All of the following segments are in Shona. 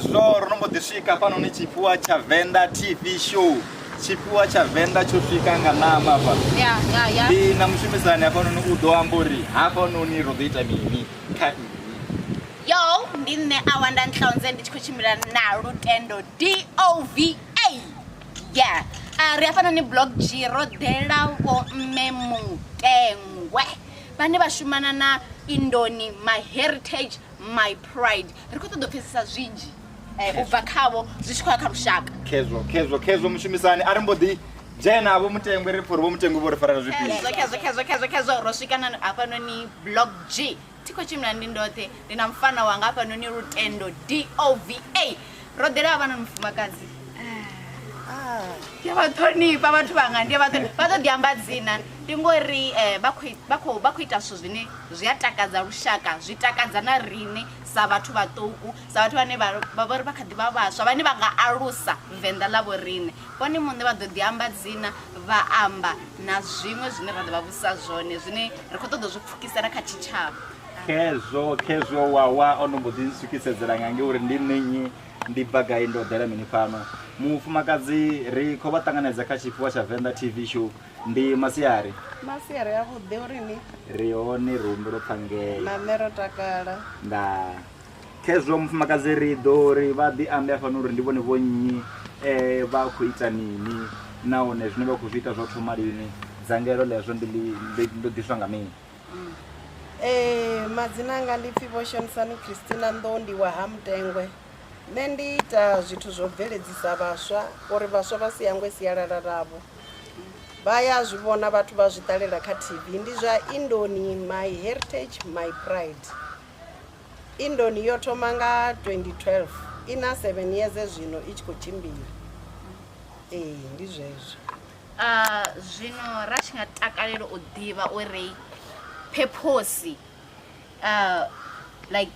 Kezoro nombo diswika pano ni chipua cha Venda TV show. Chipua cha Venda chofika nga nama hapa. Yeah. Ndi namushimizani hapa no udo amburi. Hapa no ni rodita mimi. Yo, ndine awanda nhlonze ndichikuchimira na Rutendo DOVA. Yeah. Ari hapa ni blog Giro dela wo memutengwe. Bane bashumana na Indoni My Heritage My Pride. Rikoto do pesa zwinji. Ubvakavo zvichikwa karushaka. Kezo mushimizani ari mbodi. Jena abo mutengwe reporo bo mutengwe bore farara zvipi. Kezo rosvikana hapa ni blog G. Tiko chimna ndindote ndina mfana wanga hapa ni Rutendo DOVA. Rodera abana mfumakazi. Ndiyavatonipa vantu vanga vatodiambadzina ndingori bakuita zvinhu zvine zviyatakadza rushaka zvitakadza narine savathu vatuku savathu vane vavari vakadhi vavasva vane vanga alusa Venda lavo rine pone munhu vadodiambadzina vaamba na zvimwe zvine vadhi vavusa zvone zvine rikotodozvipfukisana kachichava. Kezo wawa onombodisukisedzera nyange uri ndinenyi ndibaga indo dela mini pano mufumakadzi riko vatanganedza kachipua cha Venda TV show ndi masiyari yavhuḓi urini rione rumbi ropangela na nero takala nda Kezo mufumakadzi rido ri vadi ambe afana uri ndi vone vonyi va kuita nini naone zvine va kuzviita zvo thoma lini dzangelo lezvo ndodiswa nga mini. Madzina anga ndipfi Voshonisani Christina Ndondi wa Hamtengwe. Nṋe ndi ita zwithu zwo bveledzisa vhaswa uri vhaswa vha si hangwe sialala ḽavho vha ya zwi vhona vhathu vha zwi ṱalela kha TV ndi zwa Indoni My Heritage My Pride. Indoni yo thoma nga 2012 ina 7 years zwino i tshi khou tshimbila. Ndi zwezwo. Zwino ra tshi nga takalela u ḓivha uri purpose like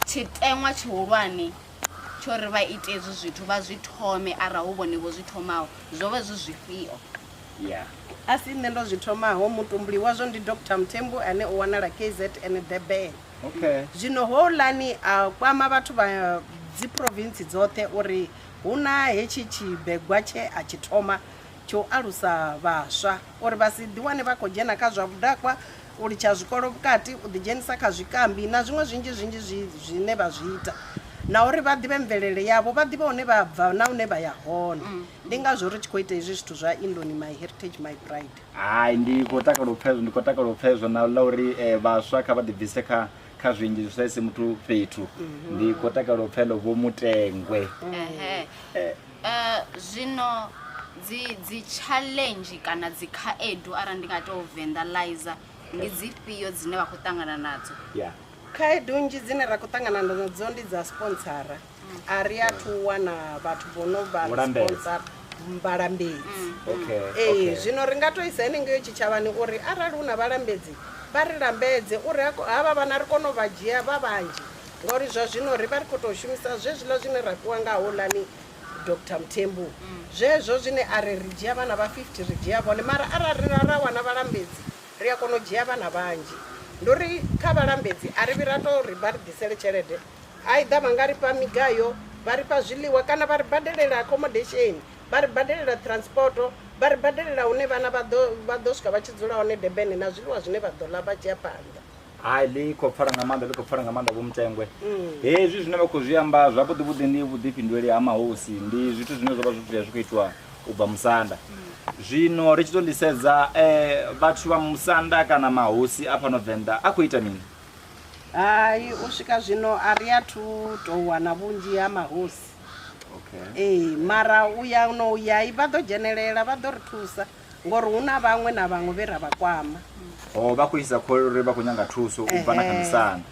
chitengwa tshihulwane tshori vha ite ezwi zwithu vha zwi thome ara hu vhone vho zwi thomaho zwo vha zwi zwifhio. Yeah. Asi nṋe ndo zwi thomaho mutumbuli wazwo ndi Dr. Mthembu ane o wanala KZN Durban. Okay. Zwino holani a kwama vhathu vha dzi province dzoṱhe uri huna hetshi tshibegwa tshe a tshi thoma tsho alusa vhaswa uri vha si ḓiwane vha khou dzhena kha zwa vhudakwa u litsha zwikolo vhukati u ḓidzhenisa kha zwikambi na zwiṅwe zwinzhi zwine vha zwi ita na uri vha ḓivhe mvelele yavho vha ḓivhe hune vha bva na hune vha ya hone. Ndi ngazwo ri tshi khou ita hezwi zwithu zwa Indoni My Heritage My Pride. Hayi ndi khou takala u pfheswa na ḽa uri vhaswa kha vha ḓibvise kha zwinzhi zwi saisi muthu fhethu ndi khou takala u pfhela vho mutengwe. Zwino dzi challenge kana dzi khaedu ara ndi nga tou vandalizer ndi dzifhio dzine vha khou ṱangana nadzo? Yeah. Khaedu nnzhi dzine ra khou ṱangana nadzo ndi dza sponsora a ri athu wana vhathu vhono vha sponsor vhalambedzi. Okay. Zwino ri nga tou isa henengeyo tshitshavhani uri arali hu na vhalambedzi vha ri lambedze uri havha vhana ri kone u vha dzhia vha vhanzhi ngauri zwa zwino ri vha ri khou tou shumisa zwezwiḽa zwine ra fhiwa nga holani Dr. Mthembu zwezwo zwine a ri dzhia vhana vha 50 ri dzhia vhone mara arali ra wana vhalambedzi ri a kona u dzhia vhana vhanzhi nduri kha vhalambedzi a ri vhira tou ri vha ri ḓisele tshelede a i ḓa vha nga ri fha migayo vha ri fha zwiḽiwa kana vha ri badelela accommodation vha ri badelela transport vha ri badelela hune vhana vha ḓo swika vha tshi dzula hone Durban na zwiḽiwa zwine vha ḓo ḽa vha dzhia phanḓa. Hayi ḽi khou pfala nga maanḓa vho mutengwe hezwi zwine vha khou zwi amba zwavhuḓi ndi vhuḓifhinduleli ha mahosi ndi zwithu zwine zwa vha zwithu zwi khou itiwa u bva musanda. Zwino ri tshi tou ḽisedza vhathu vha musanda kana mahosi a fhano Venda a khou ita mini? Hayi u swika zwino a ri athu tou wana vhunzhi ha mahosi. Mara uya no uya vha ḓo dzhenelela vha ḓo ri thusa ngori hu na vhaṅwe na vhaṅwe vhe ra vha kwama. Vha khou isa kholo uri vha khou nyanga thuso u bva na kha misanda.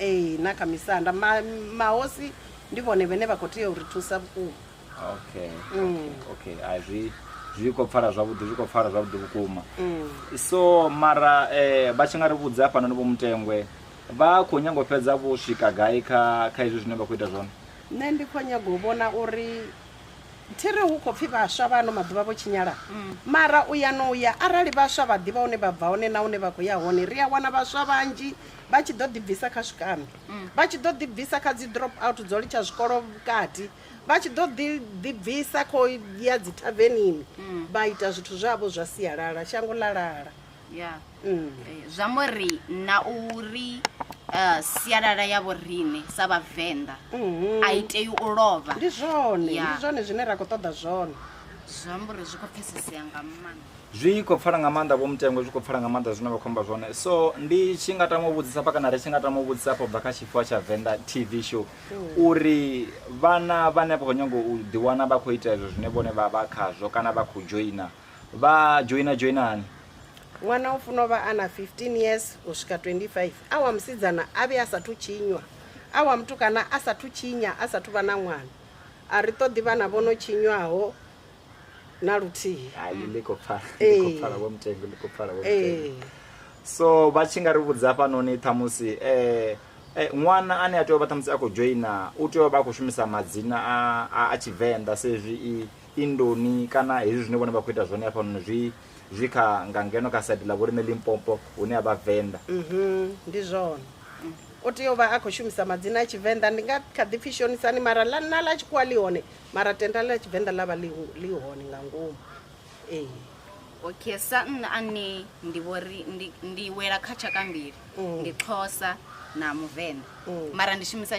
Na kha misanda mahosi ndi vhone vhane vha khou tea u ri thusa vhukuma. Okay. Zwi khou pfala zwavhuḓi vhukuma. So mara vha tshi nga ri vhudza hafha no vho mutengwe vha khou nyanga u fhedza vho swika gai kha izwi zwine vha khou ita zwone? Nṋe ndi khou nyaga u vhona uri thiri hu khou pfhi vhaswa vha ano maḓuvha vho tshinyala mara uya no uya arali vhaswa vha ḓivha hune vha bva hone na hune vha khou ya hone ri a wana vhaswa vhanzhi vha tshi ḓo ḓibvisa kha zwikambi vha tshi ḓo ḓibvisa kha dzi drop out dzo litsha zwikolo vhukati vha tshi ḓo ḓibvisa kho ya dzi tavhenini vha ita zwithu zwavho zwa sialala shango lalala ya zwa ri na uri sialala ya vhorine sa vhavenḓa a i tei u lovha. Ndi zwone zwine ra khou ṱoḓa zwone zwa ri zwi khou pfesesea nga maanḓa zwi khou pfala nga maanḓa vho Mutengo zwi khou pfala nga maanḓa zwine vha khou amba zwone so ndi tshi nga tama u vhudzisa pa kana ri tshi nga tama u vhudzisa afho bva kha tshifuwa tsha Venda TV show uri vhana vhane vha khou nyanga u ḓiwana vha khou ita izwo zwine vhone vha khazwo kana vha khou joina vha joinani ṅwana u funa u vha ana 15 years u swika 25 awa musidzana a vhe a sathu tshinywa awa mutukana a sathu tshinya a sathu vha na ṅwana a ri ṱoḓi vhana vho no tshinywaho na luthihi liko pfala vho Mutengo liko pfala vho Mutengo so vha tshi nga ri vhudza fhanoni ṱhamusi ṅwana ane a tea u vha ṱhamusi a khou joina u tea u vha a khou shumisa madzina a Tshivenḓa sezwi Indoni kana hezwi zwine vhone vha khou ita zwone hafhanoni zwi kha nga ngeno kha side la vhorine Limpopo hune a vha Venda ndi zwone u tea u vha a khou shumisa madzina a Tshivenḓa ndi nga kha ḓi pfhi shonisani mara na ḽa tshikhuwa ḽi hone mara tenda ḽa Tshivenḓa ḽa vha ḽi hone nga ngomu okay sa nṋe ane ndi vhori ndi wela kha tshaka mbili ndi Xhosa na Muvenḓa mara ndi shumisa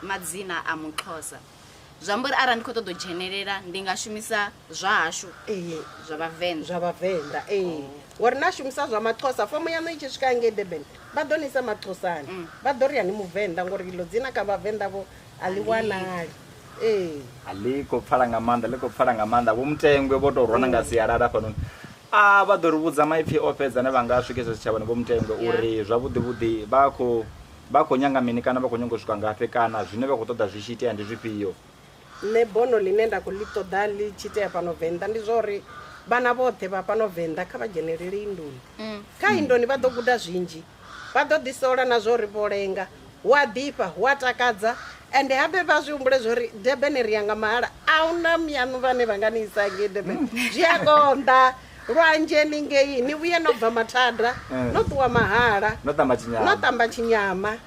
madzina a Muxhosa zwa mbori arali ndi khou ṱoḓa u dzhenelela ndi nga shumisa zwa hashu zwa vhavenḓa ngori na shumisa zwa Maxhosa fomo yaṋu i tshi swika ngei Durban vha ḓo ni isa Maxhosani vha ḓo ri yani Muvenḓa ngori ilo dzina kha vhavenḓa vho a ḽi wanali a ḽi khou pfala nga maanḓa vho Mutengo vho tou rona nga sialala fhanoni vha ḓo ri vhudza maipfhi o fhedza ane vha nga swikisa tshitshavhani vho Mutengo uri zwavhuḓi vha khou nyanga mini kana vha khou nyanga u swika ngafhi kana zwine vha khou ṱoḓa zwi tshi itea ndi zwifhio nṋe bono ḽine nda khou ḽi ṱoḓa ḽi tshi itea fhano Venḓa ndi zwa uri vhana vhoṱhe vha fhano Venḓa kha vha dzhenelele Indoni kha Indoni vha ḓo guda zwinzhi vha ḓo ḓisola na zwo ri vho lenga wa ḓifha wa takadza ende habe vha zwi humbule zwo ri Durban ri ya nga mahala a huna miyanu vhane vha nga ni isa ngei Durban zwi a konḓa lwanje ni ngei ni vhuye no bva Mathada no ṱuwa mahala no ṱamba tshinyama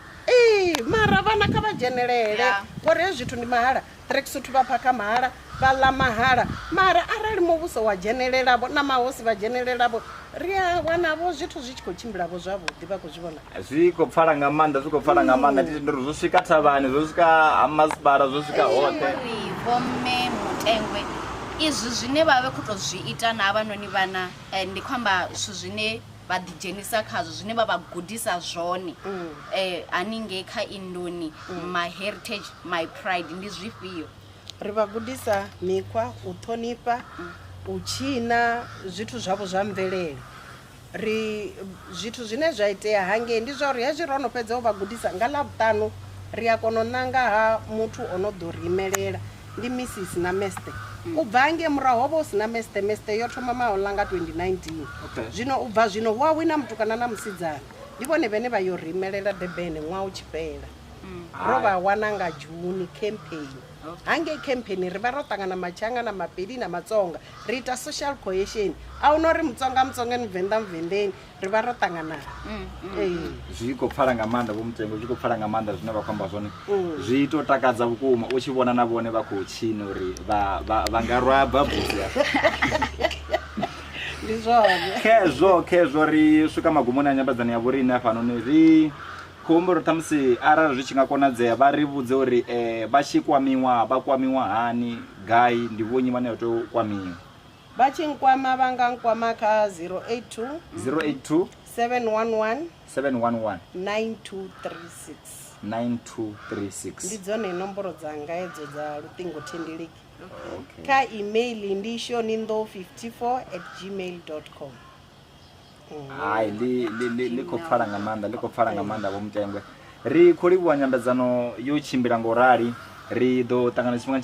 mara vhana kha vha dzhenelele ngori hezwi zwithu ndi mahala tracksuit vha phakha mahala vha ḽa mahala mara arali muvhuso wa dzhenelelavo na mahosi vha dzhenelelavo ri a wanavho zwithu zwi tshi khou tshimbilavo zwavhuḓi vha khou zwi vhona zwi khou pfala nga maanḓa ndi ndo zwo swika thavhani zwo swika ha masipala zwo swika hoṱhe vho mme Mutengwe izwi zwine vha vha khou tou zwi ita na havhanoni vhana ndi khou amba zwithu zwine vha ḓidzhenisa khazwo zwine vha vha gudisa zwone haningei kha Indoni My Heritage My Pride ndi zwifhio ri vha gudisa mikhwa u ṱhonifha u tshina zwithu zwavho zwa mvelele ri zwithu zwine zwa itea hangei ndi zwa uri hezwi ro no fhedza u vha gudisa nga ḽavhuṱanu ri a kona u ṋanga ha muthu o no ḓo ri imelela ndi Mrs na Mester u bva hangei murahu ho vha u si na Mester yo thoma mahoḽa nga 2019 zwino u bva zwino hu a wina mutukana na musidzana ndi vhone vhane vha yo ri imelela Durban ṅwaha u tshi fhela ro vha wana nga June campaign hangei campaign ri vha ro ṱangana Machanga na Mapedi na Matsonga ri ita social cohesion a hu no ri Mutsonga ni Muvendeni ri vha ro ṱangana zwi khou pfala nga maanḓa vho Mutengo zwi khou pfala nga maanḓa zwine vha khou amba zwone zwi tou takadza vhukuma u tshi vhona na vhone vha khou tshina uri vha nga rwa babusi ndi zwone khezwo ri swika magumoni a nyambedzano ya vhorine hafhanoni ri khombo ṱhamusi arali zwi tshi nga konadzea vha ri vhudze uri vha tshi kwamiwa hani gai ndi vhonyi vhane vha tea u kwamiwa vha tshi nkwama vha nga nkwama kha 082 711 9236 ndi dzone nomboro dzanga edzo dza luṱingo thendeleki kha email ndi shonindo54@gmail.com hai li khou pfala nga maanḓa vho Mutengwe ri khou livhuwa nyambedzano yo tshimbila ngo rali ri ḓo ṱangana tshifhinga